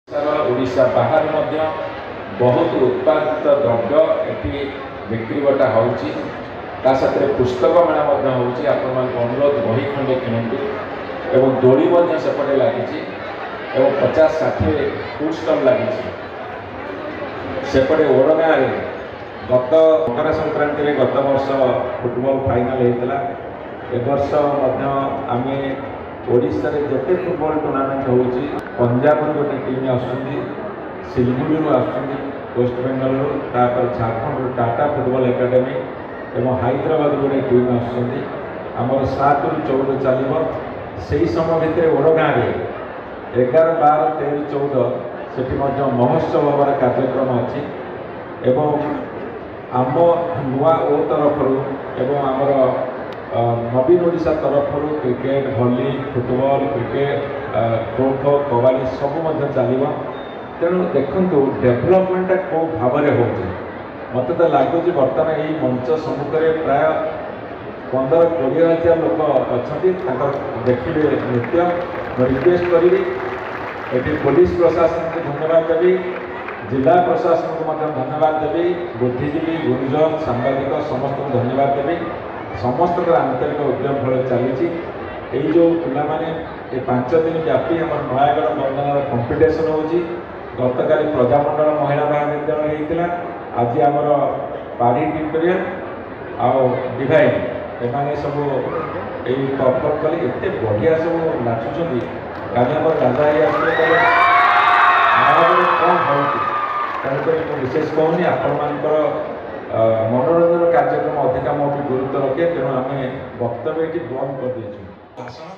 ओडिशा बाहर बहुत उत्पादित द्रव्य ये बिक्री बटा होची पुस्तक मेला होती अनुरोध बही खंडे किणतु एवं दोड़ी सेपटे लगी 50-60 फूड स्टल लगी सेपटे ओडगाँ गत मकर संक्रांति गत वर्ष फुटबॉल फाइनल होता वर्ष आम ओडिशा रे जते फुटबॉल टूर्नामेंट होची पंजाब गोटे टीम आसुंदी सिलगुड़ी आसुंदी वेस्ट बेंगल झारखंड टाटा फुटबॉल एकेडमी एवं हैदराबाद गोटे टीम आसुंदी आमर 7 ରୁ 14 चलो से समय भितर ओडगाँ 11, 12, 13, 14 से महोत्सव हमार कार्यक्रम अच्छी एवं आम नुआ ओ तरफ एवं आमर नवीन ओडिशा तरफ क्रिकेट भली फुटबॉल क्रिकेट खो खो कबाड़ी सब चलो तेणु देखु डेभलपमेंट कौ भाव में हो मत तो लगुच बर्तमान यही मंच सम्मुख में प्राय 15-20 हजार लोक अच्छा देखिए नृत्य रिक्वेस्ट करी ये पुलिस प्रशासन को धन्यवाद देवी जिला प्रशासन को धन्यवाद देवी बुद्धिजीवी गुरुजन सांबादिक समस्त को धन्यवाद देवी समस्त आंतरिक उद्यम फल चली जो पाने 5 दिन व्यापी आम नयागढ़ बंधन कंपिटिशन होगी गतकाली प्रजामंडल महिला महाविद्यालय होता आज आमर पाड़ी ट्यूटोरियल आउ डिवाइन एमाने सब यही परफर्म कले एत बढ़िया सब नाचुं काली आम राजा आसते कौन हो तेणुक विशेष कहूनी आपण मानकर मनोरंजन कार्यक्रम अधिक भी गुरुत्व रखे तेणु आम वक्तव्य बंद कर